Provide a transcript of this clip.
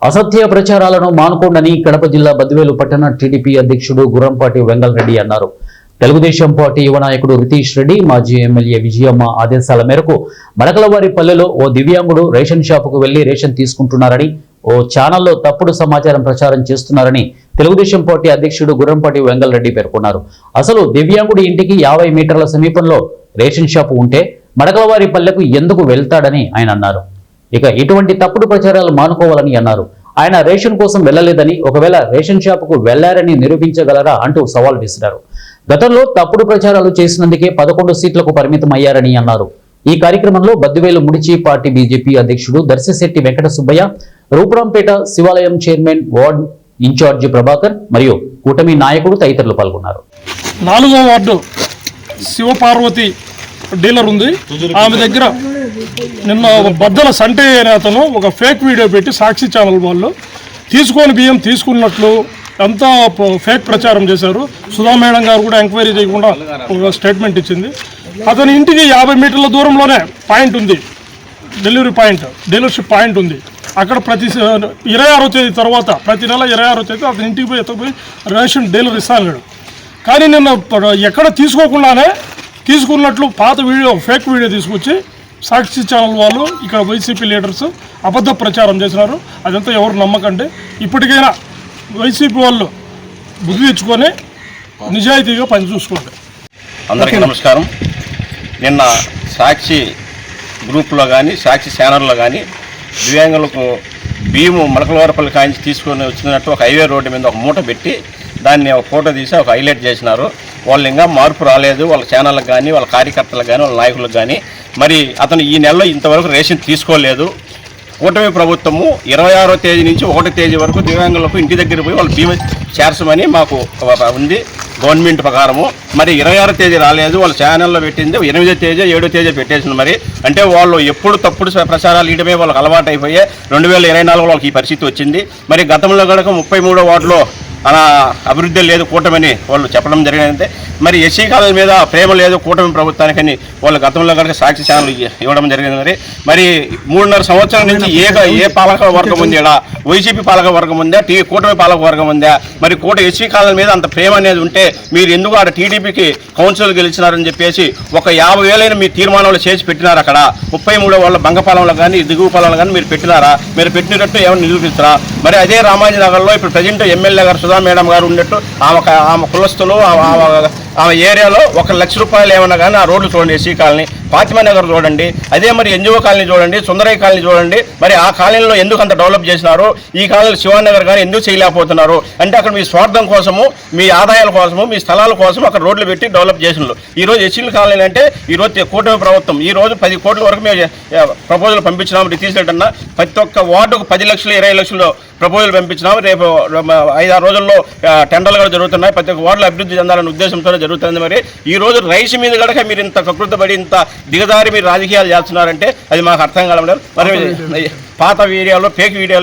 అసత్య ప్రచారాలను మానుకోండని కడప జిల్లా బద్వేలు పట్టణ టీడీపీ అధ్యక్షుడు గుర్రంపాటి వెంగళరెడ్డి అన్నారు. తెలుగుదేశం పార్టీ యువ నాయకుడు రితీష్ రెడ్డి, మాజీ ఎమ్మెల్యే విజయమ్మ ఆదేశాల మేరకు మడకలవారిపల్లెలో ఓ దివ్యాంగుడు రేషన్ షాపుకు వెళ్లి రేషన్ తీసుకుంటున్నారని, ఓ ఛానల్లో తప్పుడు సమాచారం ప్రచారం చేస్తున్నారని తెలుగుదేశం పార్టీ అధ్యక్షుడు గుర్రంపాటి వెంగళరెడ్డి పేర్కొన్నారు. అసలు దివ్యాంగుడి ఇంటికి 50 మీటర్ల సమీపంలో రేషన్ షాపు ఉంటే మడకలవారిపల్లెకు ఎందుకు వెళ్తాడని ఆయన అన్నారు. ఇక ఇటువంటి తప్పుడు ప్రచారాలు మానుకోవాలని అన్నారు. ఆయన రేషన్ కోసం వెళ్లలేదని, ఒకవేళ రేషన్ షాపుకు వెళ్లారని నిరూపించగలరా అంటూ సవాల్ విసిరారు. గతంలో తప్పుడు ప్రచారాలు చేసినందుకే 11 సీట్లకు పరిమితం అయ్యారని అన్నారు. ఈ కార్యక్రమంలో బద్దివేలు ముడిచి పార్టీ బీజేపీ అధ్యక్షుడు దర్శిశెట్టి వెంకట సుబ్బయ్య, రూపురాంపేట శివాలయం చైర్మన్ వార్డ్ ఇన్ఛార్జి ప్రభాకర్ మరియు కూటమి నాయకుడు తదితరులు పాల్గొన్నారు. 4వ వార్డు శివపార్వతి డీలర్ ఉంది. ఆమె దగ్గర నిన్న బద్దల సంటే అనే అతను ఒక ఫేక్ వీడియో పెట్టి సాక్షి ఛానల్ వాళ్ళు తీసుకొని బియ్యం తీసుకున్నట్లు అంతా ఫేక్ ప్రచారం చేశారు. సుధా మేడం గారు కూడా ఎంక్వైరీ చేయకుండా ఒక స్టేట్మెంట్ ఇచ్చింది. అతని ఇంటికి 50 మీటర్ల దూరంలోనే పాయింట్ ఉంది, డెలివరీ పాయింట్, డీలర్షిప్ పాయింట్ ఉంది. అక్కడ ప్రతి 26వ తేదీ తర్వాత, ప్రతి నెల 26వ తేదీ అతని ఇంటికి పోయి ఎత్తపోయి రేషన్ డీలర్ ఇస్తాను. కానీ నిన్న ఎక్కడ తీసుకోకుండానే తీసుకున్నట్లు పాత వీడియో, ఫేక్ వీడియో తీసుకొచ్చి సాక్షి ఛానల్ వాళ్ళు, ఇక్కడ వైసీపీ లీడర్స్ అబద్ధ ప్రచారం చేసినారు. అదంతా ఎవరు నమ్మకండి. ఇప్పటికైనా వైసీపీ వాళ్ళు బుద్ధి తెచ్చుకొని నిజాయితీగా పని చూసుకోండి. అందరికీ నమస్కారం. నిన్న సాక్షి గ్రూప్లో కానీ సాక్షి ఛానల్లో కానీ దివ్యాంగులకు బియ్యము మలకలవారిపల్లి కాంచి తీసుకొని వచ్చినట్టు ఒక హైవే రోడ్డు మీద ఒక మూట పెట్టి దాన్ని ఒక ఫోటో తీసి ఒక హైలైట్ చేసినారు. వాళ్ళు ఇంకా మార్పు రాలేదు, వాళ్ళ ఛానళ్ళకు కానీ వాళ్ళ కార్యకర్తలకు కానీ వాళ్ళ నాయకులకు కానీ. మరి అతను ఈ నెలలో ఇంతవరకు రేషన్ తీసుకోలేదు. కూటమి ప్రభుత్వము 26వ తేదీ నుంచి 1వ తేదీ వరకు దివ్యాంగులకు ఇంటి దగ్గర పోయి వాళ్ళు బీమా చేర్చమని మాకు ఉంది గవర్నమెంట్ ప్రకారము. మరి 26వ తేదీ రాలేదు, వాళ్ళ ఛానల్లో పెట్టింది 8వ తేదీ 7వ తేదీ పెట్టేసింది. మరి అంటే వాళ్ళు ఎప్పుడు తప్పుడు ప్రచారాలు ఇయడమే వాళ్ళకి అలవాటు అయిపోయే 2024 వాళ్ళకి ఈ పరిస్థితి వచ్చింది. మరి గతంలో కనుక 33వ వార్డులో అలా అభివృద్ధి లేదు కూటమని వాళ్ళు చెప్పడం జరిగిందంటే, మరి ఎస్సీ కాలం మీద ప్రేమ లేదు కూటమి ప్రభుత్వానికని వాళ్ళు గతంలో కనుక సాక్షి ఛానల్ ఇవ్వడం జరిగింది. మరి 3.5 సంవత్సరాల నుంచి ఏ పాలక వర్గం ఉంది, ఇక్కడ వైసీపీ పాలక వర్గం ఉందా, కూటమి పాలక వర్గం ఉందా? మరి ఎస్సీ కాలం మీద అంత ప్రేమ అనేది ఉంటే మీరు ఎందుకు ఆడ టీడీపీకి కౌన్సిల్ గెలిచినారని చెప్పేసి ఒక 50,000 మీ తీర్మానాలు చేసి పెట్టినారు. అక్కడ 33 వాళ్ళ బంగపాలెంలో కానీ దిగువ పాలెంలో కానీ మీరు పెట్టినారా? మీరు పెట్టినట్టు ఏమైనా నిరూపిస్తారా? మరి అదే రామాజీనగర్లో ఇప్పుడు ప్రజెంట్ ఎమ్మెల్యే గారు సుధా మేడం గారు ఉన్నట్టు ఆమె కులస్తులు ఆమె ఏరియాలో 1 లక్ష రూపాయలు ఏమన్నా కానీ ఆ రోడ్లు చూడండి. ఎస్సీ కాలనీ, ఫాతిమా నగర్ చూడండి, అదే మరి ఎన్జిఓ కాలనీ చూడండి, సుందరయ్య కాలనీ చూడండి. మరి ఆ కాలనీలో ఎందుకు అంత డెవలప్ చేసినారు? ఈ కాలనీలో శివానగర్ కానీ ఎందుకు చేయలేకపోతున్నారు? అంటే అక్కడ మీ స్వార్థం కోసము, మీ ఆదాయాల కోసము, మీ స్థలాల కోసం అక్కడ రోడ్లు పెట్టి డెవలప్ చేసినారు. ఈరోజు ఎస్సీల కాలనీ అంటే ఈరోజు కూటమి ప్రభుత్వం ఈరోజు 10 కోట్ల వరకు మేము ప్రపోజల్ పంపించినాము. రితీష్ రెడ్డి అన్న ప్రతి ఒక్క వార్డుకు 10 లక్షలు 20 లక్షలు ప్రపోజల్ పంపించినాము. రేపు 5-6 రోజుల్లో టెండర్లు కూడా జరుగుతున్నాయి. ప్రతి ఒక్క వార్డులో అభివృద్ధి చెందాలనే ఉద్దేశంతోనే జరుగుతుంది. మరి ఈ రోజు రైస్ మీద కనుక మీరు ఇంత కకృతపడి ఇంత దిగదారి మీరు రాజకీయాలు చేస్తున్నారంటే అది మాకు అర్థం కావడం లేదు. మరి పాత వీడియోలో ఫేక్ వీడియోలు